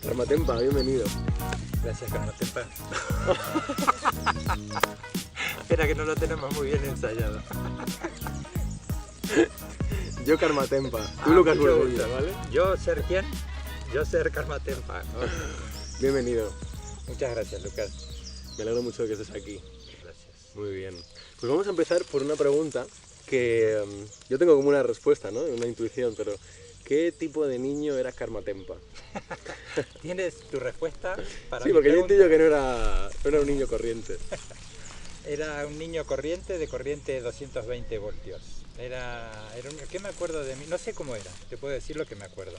Karmatempa, bienvenido. Gracias, Karmatempa. Espera que no lo tenemos muy bien ensayado. Yo Karmatempa, tú Lucas mucho Burgueño, gusto. ¿vale? ¿Yo ser quién? Yo ser Karmatempa. Bienvenido. Muchas gracias, Lucas. Me alegro mucho de que estés aquí. Gracias. Muy bien. Pues vamos a empezar por una pregunta que yo tengo como una respuesta, ¿no? Una intuición, pero ¿qué tipo de niño era Karmatempa? ¿Tienes tu respuesta para Sí, mi porque yo pregunta? intuyo que no era un niño corriente. Era un niño corriente de corriente 220 voltios. ¿Qué me acuerdo de mí? No sé cómo era, te puedo decir lo que me acuerdo.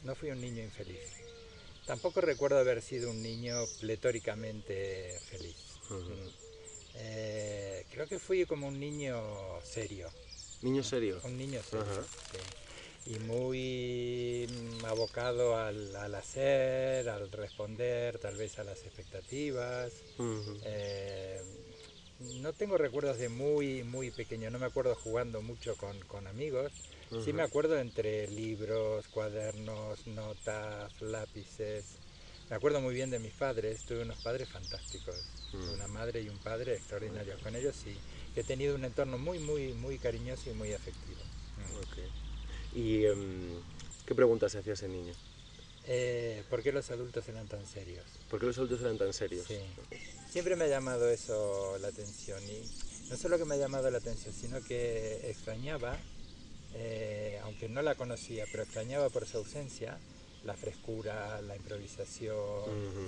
No fui un niño infeliz. Tampoco recuerdo haber sido un niño pletóricamente feliz. Creo que fui como un niño serio. ¿Niño serio? Un niño serio, Ajá. sí. Y muy abocado al hacer, al responder tal vez a las expectativas. Ujú. No tengo recuerdos de muy pequeño, no me acuerdo jugando mucho con amigos. Sí me acuerdo entre libros, cuadernos, notas, lápices. Me acuerdo muy bien de mis padres, tuve unos padres fantásticos, tuve una madre y un padre extraordinarios. Con ellos sí, he tenido un entorno muy cariñoso y muy afectivo. Ok. ¿Y qué preguntas se hacía ese niño? ¿Por qué los adultos eran tan serios? ¿Por qué los adultos eran tan serios? Sí, siempre me ha llamado eso la atención y no solo que me ha llamado la atención, sino que extrañaba, aunque no la conocía, pero extrañaba por su ausencia la frescura, la improvisación,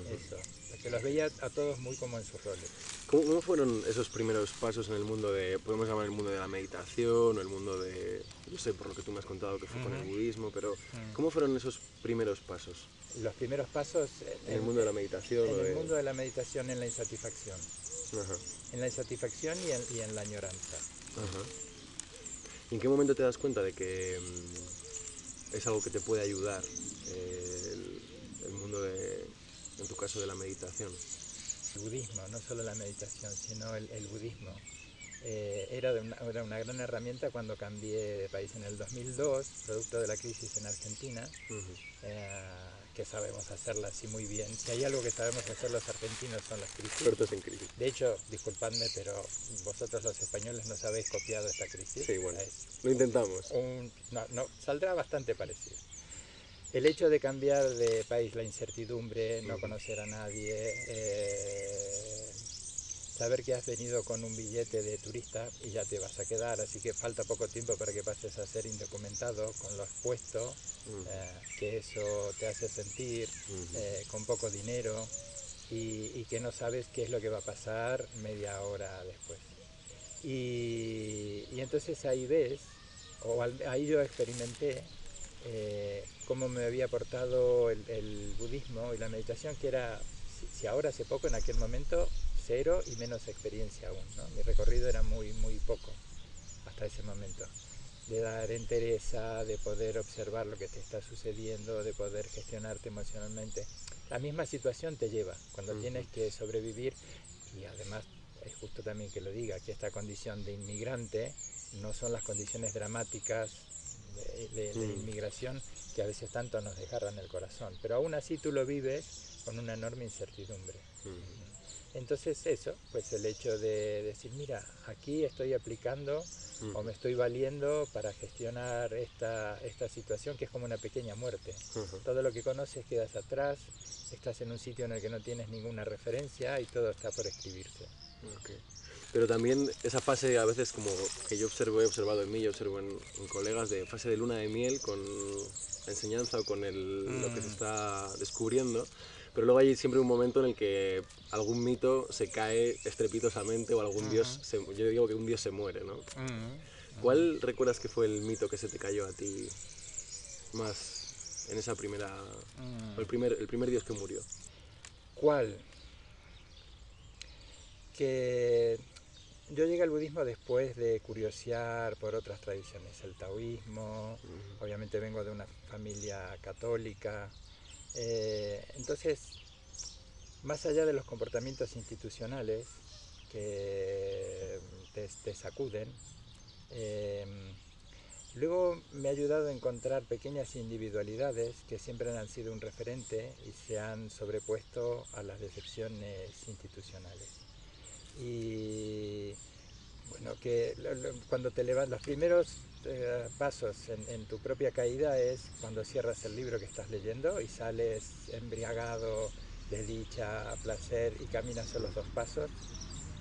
eso, que los veía a todos muy como en sus roles. ¿Cómo fueron esos primeros pasos en el mundo podemos llamar el mundo de la meditación o el mundo de, yo sé por lo que tú me has contado que fue con el budismo, pero ¿cómo fueron esos primeros pasos Los primeros pasos en el mundo de la meditación? en el mundo de la meditación, en la insatisfacción. Ajá, En la insatisfacción y en la añoranza. ajá. ¿Y en qué momento te das cuenta de que es algo que te puede ayudar el mundo en tu caso, de la meditación? El budismo, no solo la meditación, sino el budismo. Era una gran herramienta cuando cambié de país en el 2002, producto de la crisis en Argentina, que sabemos hacerla así muy bien. Si hay algo que sabemos hacer los argentinos son las crisis. Expertos en crisis. De hecho, disculpadme, pero vosotros los españoles nos habéis copiado esta crisis. Sí, bueno, lo intentamos. No, saldrá bastante parecido. El hecho de cambiar de país, la incertidumbre, no conocer a nadie, saber que has venido con un billete de turista y ya te vas a quedar, así que falta poco tiempo para que pases a ser indocumentado con lo expuesto, que eso te hace sentir, con poco dinero y que no sabes qué es lo que va a pasar media hora después. Y entonces ahí ves, ahí yo experimenté cómo me había aportado el budismo y la meditación, que era, si ahora hace poco, en aquel momento, cero y menos experiencia aún, ¿no? Mi recorrido era muy poco hasta ese momento. De dar entereza, de poder observar lo que te está sucediendo, de poder gestionarte emocionalmente. La misma situación te lleva, cuando tienes que sobrevivir, y además es justo también que lo diga, que esta condición de inmigrante no son las condiciones dramáticas de inmigración que a veces tanto nos desgarran el corazón, pero aún así tú lo vives con una enorme incertidumbre. Entonces eso, pues el hecho de decir, mira, aquí estoy aplicando o me estoy valiendo para gestionar esta situación que es como una pequeña muerte. Todo lo que conoces quedas atrás, estás en un sitio en el que no tienes ninguna referencia y todo está por escribirse. Okay. Pero también esa fase a veces como que he observado en mí, yo observo en colegas de fase de luna de miel con la enseñanza o con lo que se está descubriendo, pero luego hay siempre un momento en el que algún mito se cae estrepitosamente o algún dios, yo digo que un dios se muere, ¿no? ¿Cuál recuerdas que fue el mito que se te cayó a ti más en esa primera, o el primer dios que murió? ¿Cuál? Que yo llegué al budismo después de curiosear por otras tradiciones, el taoísmo, obviamente vengo de una familia católica, entonces, más allá de los comportamientos institucionales que te sacuden, Luego me ha ayudado a encontrar pequeñas individualidades que siempre han sido un referente y se han sobrepuesto a las decepciones institucionales. Y bueno, que cuando te levantas, los primeros pasos en tu propia caída es cuando cierras el libro que estás leyendo y sales embriagado de dicha, placer y caminas solo 2 pasos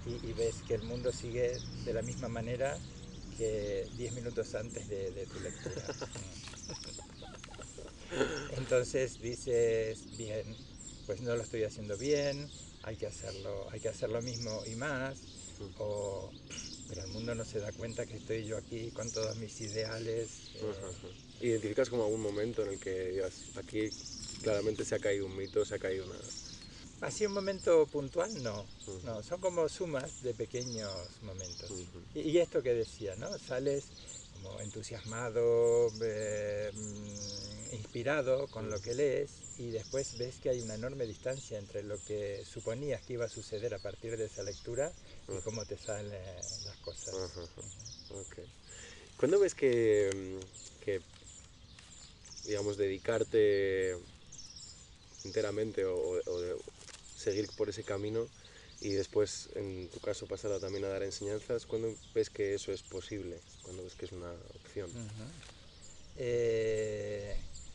y ves que el mundo sigue de la misma manera que 10 minutos antes de tu lectura. Entonces dices, bien, pues no lo estoy haciendo bien, hay que hacer lo mismo y más, o, pero el mundo no se da cuenta que estoy yo aquí con todos mis ideales. ¿Identificas como algún momento en el que digas, aquí claramente se ha caído un mito, se ha caído una... Así un momento puntual, no, no, son como sumas de pequeños momentos. Y esto que decía, ¿no? Sales como entusiasmado, inspirado con lo que lees y después ves que hay una enorme distancia entre lo que suponías que iba a suceder a partir de esa lectura y cómo te salen las cosas. Okay. ¿Cuándo ves que, digamos, dedicarte enteramente o seguir por ese camino y después, en tu caso, pasar también a dar enseñanzas, ¿cuándo ves que eso es posible? ¿Cuándo ves que es una opción?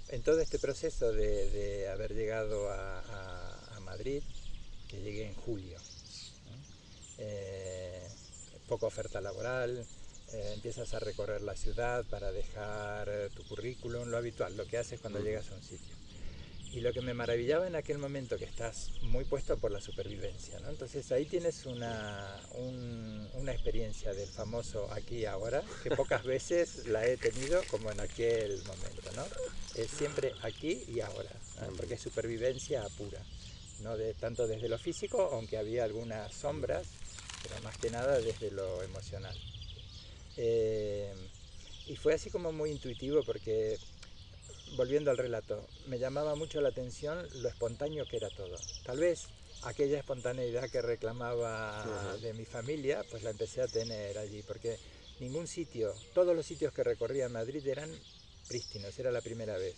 En todo este proceso de haber llegado a Madrid, que llegué en julio, ¿no? Poca oferta laboral, empiezas a recorrer la ciudad para dejar tu currículum, lo habitual, lo que haces cuando llegas a un sitio. Y lo que me maravillaba en aquel momento, que estás muy puesto por la supervivencia, ¿no? Entonces ahí tienes una experiencia del famoso aquí y ahora, que pocas veces la he tenido como en aquel momento, ¿no? Es siempre aquí y ahora, ¿no? Porque es supervivencia pura, ¿no? Tanto desde lo físico, aunque había algunas sombras, pero más que nada desde lo emocional. Y fue así como muy intuitivo porque, volviendo al relato, me llamaba mucho la atención lo espontáneo que era todo. Tal vez aquella espontaneidad que reclamaba de mi familia, pues la empecé a tener allí, porque ningún sitio, todos los sitios que recorría en Madrid eran prístinos, era la primera vez.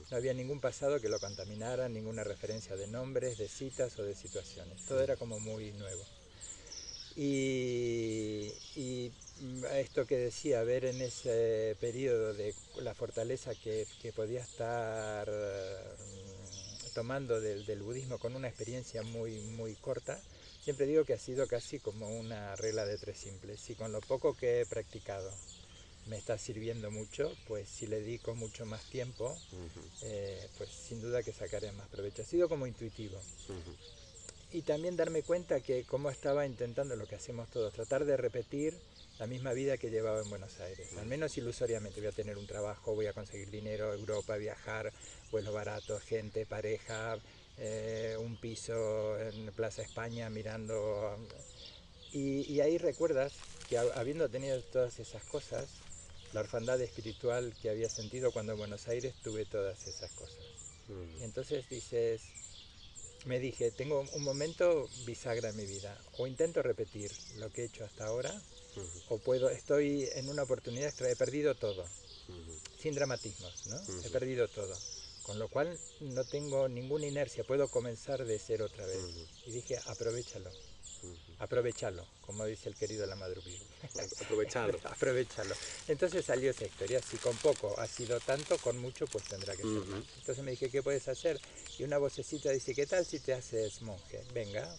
No había ningún pasado que lo contaminara, ninguna referencia de nombres, de citas o de situaciones. Todo era como muy nuevo. Y esto que decía, ver en ese periodo de la fortaleza que podía estar tomando del budismo con una experiencia muy, muy corta, siempre digo que ha sido casi como una regla de 3 simples. Si con lo poco que he practicado me está sirviendo mucho, pues si le dedico mucho más tiempo, pues sin duda que sacaré más provecho. Ha sido como intuitivo. Y también darme cuenta que como estaba intentando lo que hacemos todos, tratar de repetir la misma vida que llevaba en Buenos Aires, al menos ilusoriamente. Voy a tener un trabajo, voy a conseguir dinero, Europa, viajar, vuelos baratos, gente, pareja, un piso en Plaza España mirando. Y ahí recuerdas que habiendo tenido todas esas cosas, la orfandad espiritual que había sentido cuando en Buenos Aires tuve todas esas cosas. Y entonces dices, me dije, tengo un momento bisagra en mi vida, o intento repetir lo que he hecho hasta ahora, o estoy en una oportunidad extra, he perdido todo, sin dramatismos, ¿no? He perdido todo, con lo cual no tengo ninguna inercia, puedo comenzar de cero otra vez. Y dije, aprovechalo, aprovechalo, como dice el querido Lamadruguillo. Aprovechalo. Aprovechalo. Entonces salió esa historia, si con poco ha sido tanto, con mucho pues tendrá que ser más. Entonces me dije, ¿qué puedes hacer? Y una vocecita dice, ¿qué tal si te haces monje? Venga,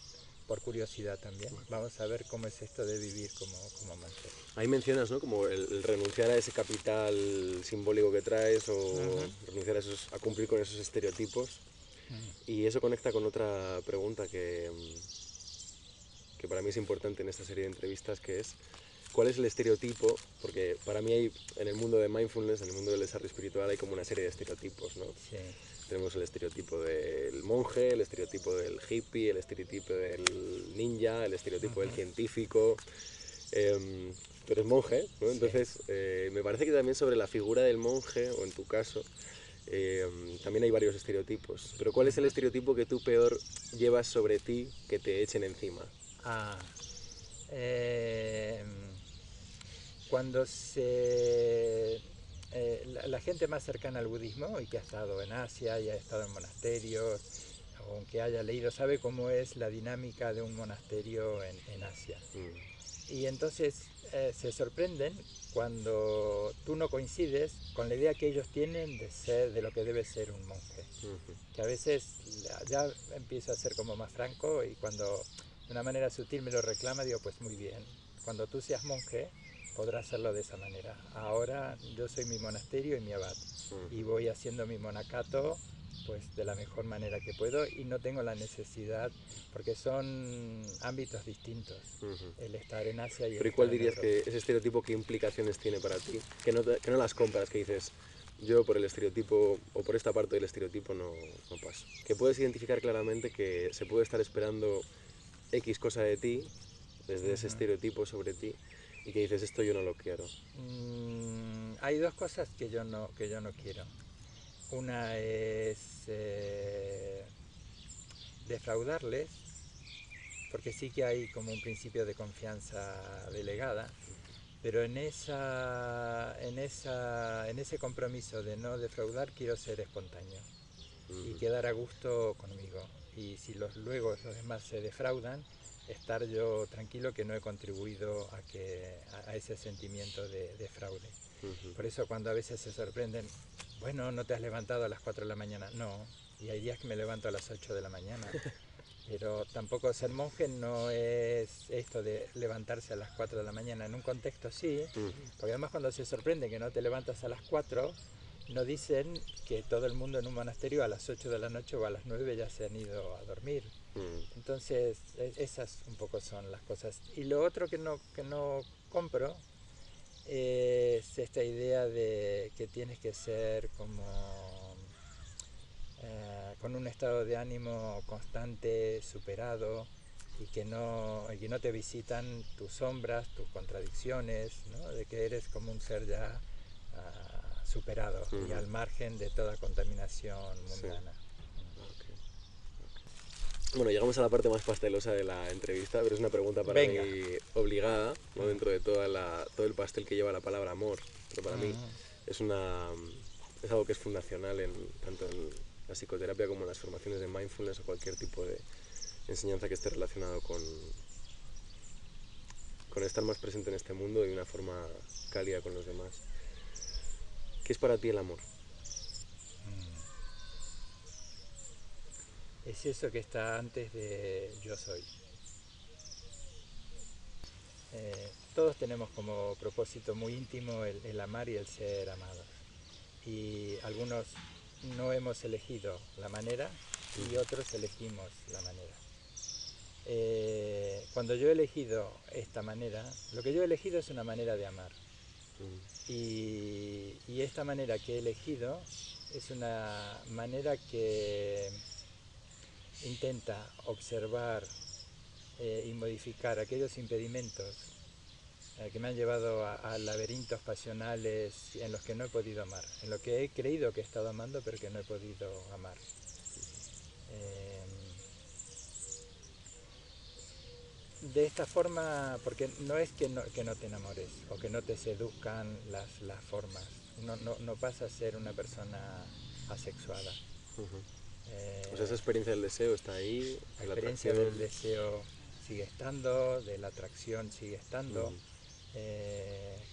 por curiosidad también. Vamos a ver cómo es esto de vivir como monje. Ahí mencionas, ¿no? Como el renunciar a ese capital simbólico que traes o renunciar a cumplir con esos estereotipos. Y eso conecta con otra pregunta que para mí es importante en esta serie de entrevistas, que es ¿cuál es el estereotipo? Porque para mí hay, en el mundo de mindfulness, en el mundo del desarrollo espiritual, hay como una serie de estereotipos, ¿no? Sí. Tenemos el estereotipo del monje, el estereotipo del hippie, el estereotipo del ninja, el estereotipo del científico. Tú eres monje, ¿no? Sí. Entonces, me parece que también sobre la figura del monje, o en tu caso, también hay varios estereotipos. Pero ¿cuál es el estereotipo que tú peor llevas sobre ti que te echen encima? Cuando se la gente más cercana al budismo y que ha estado en Asia y ha estado en monasterios, o aunque haya leído, sabe cómo es la dinámica de un monasterio en Asia. Y entonces se sorprenden cuando tú no coincides con la idea que ellos tienen de ser, de lo que debe ser un monje. Que a veces ya empiezo a ser como más franco y cuando de una manera sutil me lo reclama, digo, pues muy bien, cuando tú seas monje podrás hacerlo de esa manera. Ahora yo soy mi monasterio y mi abad y voy haciendo mi monacato pues de la mejor manera que puedo y no tengo la necesidad, porque son ámbitos distintos, el estar en Asia y el Pero ¿y estar cuál en dirías Europa. que ese estereotipo qué implicaciones tiene para ti? Que no las compras, que dices, yo por el estereotipo o por esta parte del estereotipo no paso. Que puedes identificar claramente que se puede estar esperando X cosa de ti, desde ese estereotipo sobre ti, y que dices, esto yo no lo quiero. Hay dos cosas que yo no quiero. Una es defraudarles, porque sí que hay como un principio de confianza delegada, pero en ese compromiso de no defraudar quiero ser espontáneo y quedar a gusto conmigo. Y si luego los demás se defraudan, estar yo tranquilo que no he contribuido a ese sentimiento de fraude. Por eso cuando a veces se sorprenden, bueno, no te has levantado a las 4 de la mañana. No, y hay días que me levanto a las 8 de la mañana. Pero tampoco ser monje no es esto de levantarse a las 4 de la mañana. En un contexto sí, porque además cuando se sorprende que no te levantas a las 4, no dicen que todo el mundo en un monasterio a las 8 de la noche o a las 9 ya se han ido a dormir. Entonces, esas un poco son las cosas. Y lo otro que no compro es esta idea de que tienes que ser como con un estado de ánimo constante, superado, y que no te visitan tus sombras, tus contradicciones, ¿no? De que eres como un ser ya superado y al margen de toda contaminación mundana. Bueno, llegamos a la parte más pastelosa de la entrevista, pero es una pregunta para Venga. mí obligada, ¿no? Dentro de todo el pastel que lleva la palabra amor. Pero para mí es algo que es fundacional tanto en la psicoterapia como en las formaciones de mindfulness o cualquier tipo de enseñanza que esté relacionado con estar más presente en este mundo de una forma cálida con los demás. ¿Qué es para ti el amor? Es eso que está antes de yo soy. Todos tenemos como propósito muy íntimo el amar y el ser amados. Y algunos no hemos elegido la manera y otros elegimos la manera. Cuando yo he elegido esta manera, lo que yo he elegido es una manera de amar. Y esta manera que he elegido es una manera que intenta observar y modificar aquellos impedimentos que me han llevado a laberintos pasionales en los que no he podido amar, en lo que he creído que he estado amando pero que no he podido amar. De esta forma, porque no es que no te enamores o que no te seduzcan las formas, no pasa a ser una persona asexuada. O sea, esa experiencia del deseo está ahí, La la experiencia atracción. del deseo sigue estando, de la atracción sigue estando.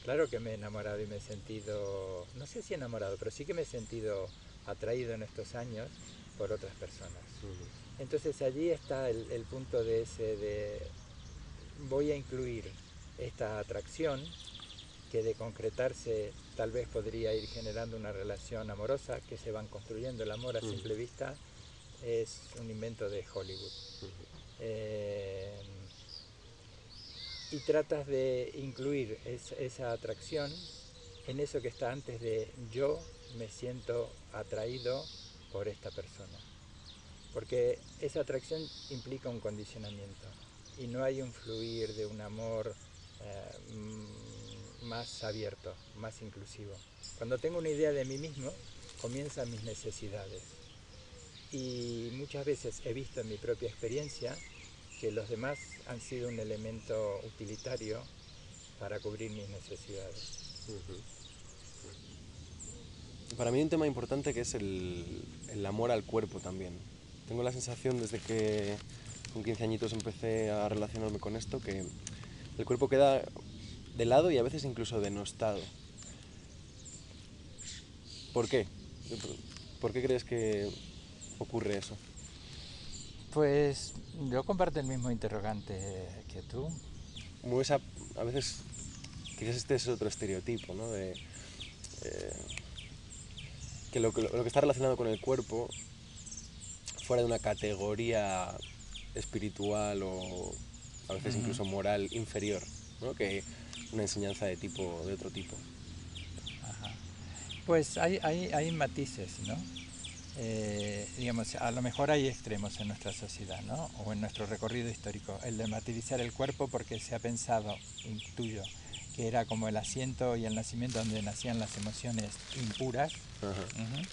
Claro que me he enamorado y me he sentido, no sé si enamorado, pero sí que me he sentido atraído en estos años por otras personas. Entonces allí está el punto de voy a incluir esta atracción que de concretarse tal vez podría ir generando una relación amorosa que se van construyendo. El amor a simple vista es un invento de Hollywood. Y tratas de incluir esa atracción en eso que está antes de yo me siento atraído por esta persona. Porque esa atracción implica un condicionamiento y no hay un fluir de un amor más abierto, más inclusivo. Cuando tengo una idea de mí mismo, comienzan mis necesidades. Y muchas veces he visto en mi propia experiencia que los demás han sido un elemento utilitario para cubrir mis necesidades. para mí hay un tema importante que es el amor al cuerpo también. Tengo la sensación desde que con 15 añitos empecé a relacionarme con esto que el cuerpo queda de lado y a veces incluso denostado. ¿Por qué? ¿Por qué crees que ocurre eso? Pues yo comparto el mismo interrogante que tú. Como a veces, quizás este es otro estereotipo, ¿no? De que lo que está relacionado con el cuerpo, fuera de una categoría espiritual o a veces incluso moral inferior, ¿no? Que una enseñanza de otro tipo. Ajá. Pues hay matices, ¿no? Digamos, a lo mejor hay extremos en nuestra sociedad, ¿no? O en nuestro recorrido histórico. El de materializar el cuerpo porque se ha pensado, intuyo, que era como el asiento y el nacimiento donde nacían las emociones impuras. Ajá.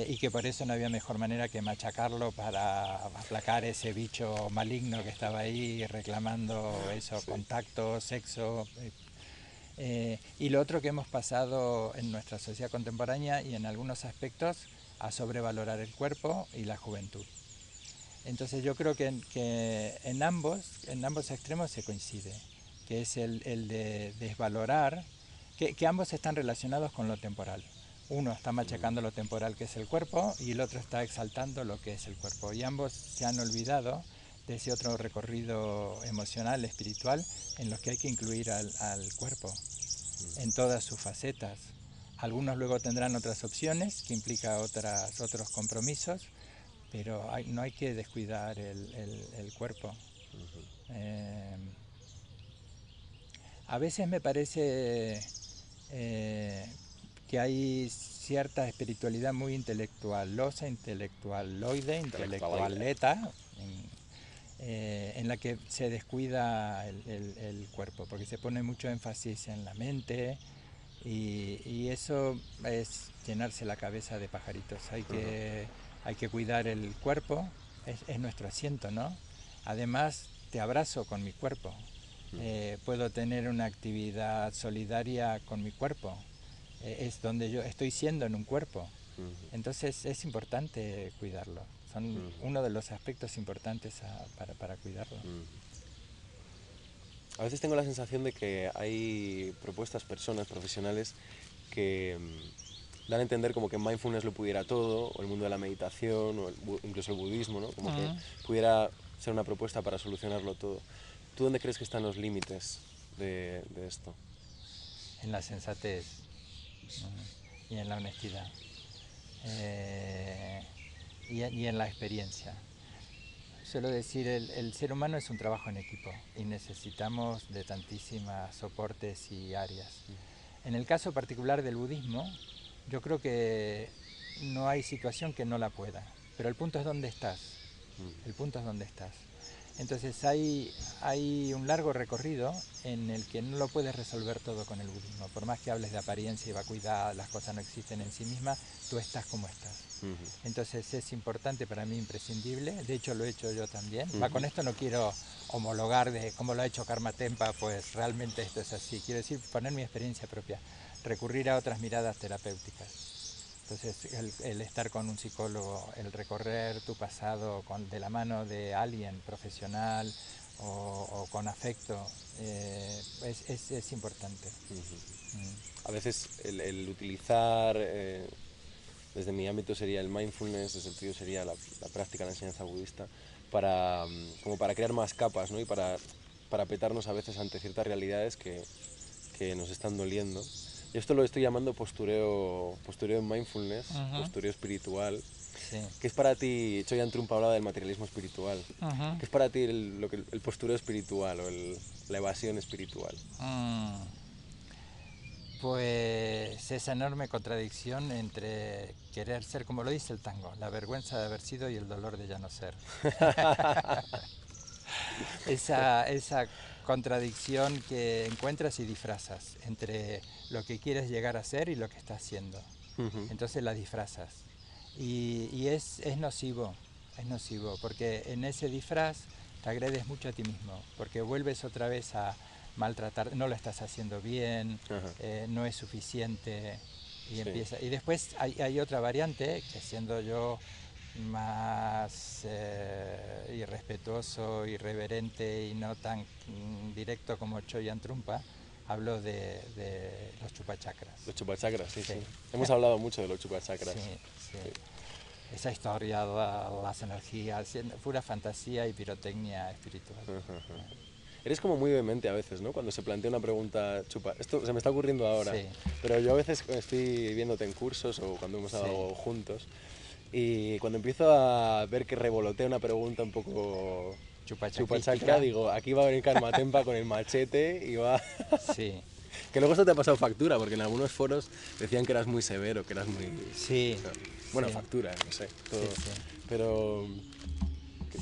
Y que por eso no había mejor manera que machacarlo para aplacar ese bicho maligno que estaba ahí reclamando eso, Sí. contacto, sexo. Y lo otro que hemos pasado en nuestra sociedad contemporánea y en algunos aspectos a sobrevalorar el cuerpo y la juventud. Entonces yo creo que en ambos extremos se coincide, que es el de desvalorar, que ambos están relacionados con lo temporal. Uno está machacando lo temporal que es el cuerpo y el otro está exaltando lo que es el cuerpo. Y ambos se han olvidado de ese otro recorrido emocional, espiritual, en los que hay que incluir al cuerpo en todas sus facetas. Algunos luego tendrán otras opciones que implica otros compromisos, pero no hay que descuidar el cuerpo. Eh, a veces me parece que hay cierta espiritualidad muy intelectualosa, intelectualoide, intelectualeta, en la que se descuida el cuerpo, porque se pone mucho énfasis en la mente y eso es llenarse la cabeza de pajaritos. Hay que cuidar el cuerpo, es nuestro asiento, ¿no? Además, te abrazo con mi cuerpo. Puedo tener una actividad solidaria con mi cuerpo. Es donde yo estoy siendo en un cuerpo. Entonces es importante cuidarlo. Son uno de los aspectos importantes para cuidarlo. A veces tengo la sensación de que hay propuestas, personas, profesionales que dan a entender como que mindfulness lo pudiera todo, o el mundo de la meditación, o incluso el budismo, ¿no? Como que pudiera ser una propuesta para solucionarlo todo. ¿Tú dónde crees que están los límites de esto? En la sensatez y en la honestidad y en la experiencia. Suelo decir, el ser humano es un trabajo en equipo y necesitamos de tantísimas soportes y áreas. En el caso particular del budismo, yo creo que no hay situación que no la pueda, pero el punto es dónde estás. El punto es dónde estás. Entonces hay un largo recorrido en el que no lo puedes resolver todo con el budismo. Por más que hables de apariencia y vacuidad, las cosas no existen en sí mismas, tú estás como estás. Entonces es importante para mí, imprescindible. De hecho lo he hecho yo también. Con esto no quiero homologar de cómo lo ha hecho Karma Tempa, pues realmente esto es así. Quiero decir, poner mi experiencia propia, recurrir a otras miradas terapéuticas. Entonces, el estar con un psicólogo, el recorrer tu pasado de la mano de alguien profesional o con afecto, es importante. A veces el utilizar, desde mi ámbito sería el mindfulness, desde el tuyo sería la práctica, la enseñanza budista, como para crear más capas, ¿no? Y para petarnos a veces ante ciertas realidades que nos están doliendo. Y esto lo estoy llamando postureo en mindfulness, postureo espiritual. Sí. ¿Qué es para ti? Choyan Trump hablaba del materialismo espiritual. ¿Qué es para ti el postureo espiritual o la evasión espiritual? Pues esa enorme contradicción entre querer ser, como lo dice el tango, la vergüenza de haber sido y el dolor de ya no ser. esa contradicción que encuentras y disfrazas entre lo que quieres llegar a ser y lo que estás haciendo. Entonces la disfrazas. Y es nocivo, porque en ese disfraz te agredes mucho a ti mismo, porque vuelves otra vez a maltratar, no lo estás haciendo bien, no es suficiente, Y, Sí. empieza, y después hay otra variante, que siendo yo más irrespetuoso, irreverente y no tan directo como Choyan Trungpa, hablo de los chupachacras. Los chupachakras, sí, Sí. sí. Hemos hablado mucho de los chupachakras. Sí, sí. Sí. Esa historia, las energías, pura fantasía y pirotecnia espiritual. Eres como muy vehemente a veces, ¿no? Cuando se plantea una pregunta chupa. Esto se me está ocurriendo ahora, Sí. pero yo a veces estoy viéndote en cursos o cuando hemos hablado juntos y cuando empiezo a ver que revolotea una pregunta un poco chupachacra, digo, aquí va a venir Karma Tempa con el machete y va... Sí. Que luego esto te ha pasado factura, porque en algunos foros decían que eras muy severo, que eras muy... Sí. Bueno, sí. factura, no sé, todo. Sí, sí. Pero,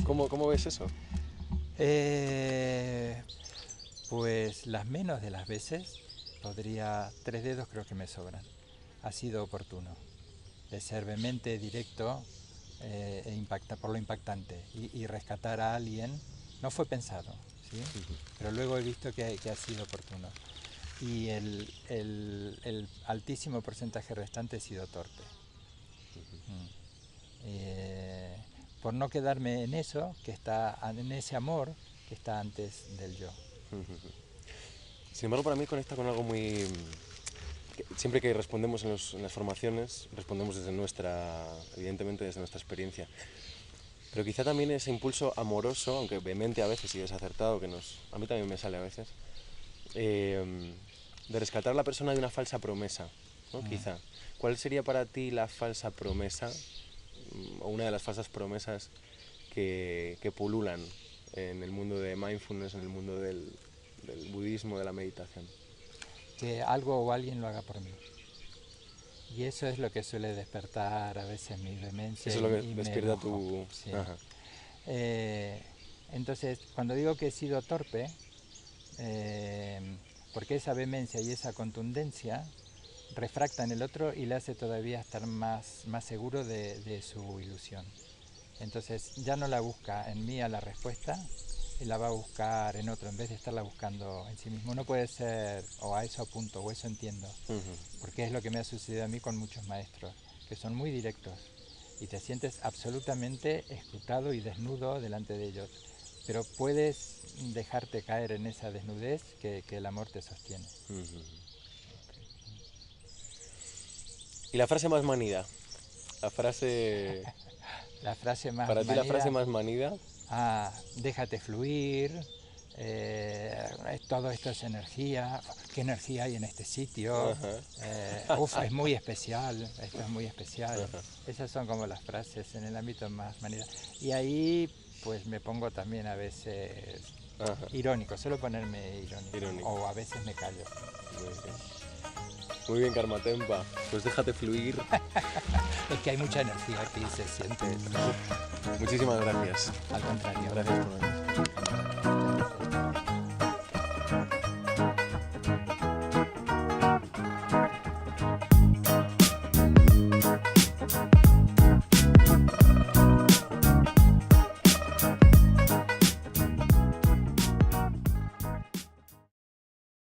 ¿cómo ves eso? Pues las menos de las veces, 3 dedos creo que me sobran. Ha sido oportuno, de ser vehemente, directo, por lo impactante. Y rescatar a alguien no fue pensado, ¿sí? Pero luego he visto que ha sido oportuno. Y el altísimo porcentaje restante he sido torpe. Por no quedarme en eso, en ese amor que está antes del yo. Sin embargo, para mí conecta con algo muy... Siempre que respondemos en las formaciones, respondemos evidentemente desde nuestra experiencia. Pero quizá también ese impulso amoroso, aunque vehemente a veces y desacertado, a mí también me sale a veces, de rescatar a la persona de una falsa promesa, ¿no? Quizá. ¿Cuál sería para ti la falsa promesa, o una de las falsas promesas que pululan en el mundo de mindfulness, en el mundo del budismo, de la meditación? Que algo o alguien lo haga por mí. Y eso es lo que suele despertar a veces mi vehemencia. Eso es lo que y despierta me tu... sí. Ajá. Entonces, cuando digo que he sido torpe, porque esa vehemencia y esa contundencia refracta en el otro y le hace todavía estar más seguro de su ilusión. Entonces ya no la busca en mí a la respuesta, y la va a buscar en otro, en vez de estarla buscando en sí mismo. No puede ser, o a eso apunto, o eso entiendo, porque es lo que me ha sucedido a mí con muchos maestros, que son muy directos, y te sientes absolutamente escrutado y desnudo delante de ellos, pero puedes dejarte caer en esa desnudez que el amor te sostiene. ¿Y la frase más manida? La frase... La frase más Para ti manida, la frase más manida... déjate fluir, todo esto es energía, ¿qué energía hay en este sitio? Es muy especial, esto es muy especial. Esas son como las frases en el ámbito más manida. Y ahí pues me pongo también a veces irónico, suelo ponerme irónico, o a veces me callo. Muy bien, Karma Tempa, pues déjate fluir. Es que hay mucha energía aquí, se siente. Muchísimas gracias. Al contrario. Gracias por venir.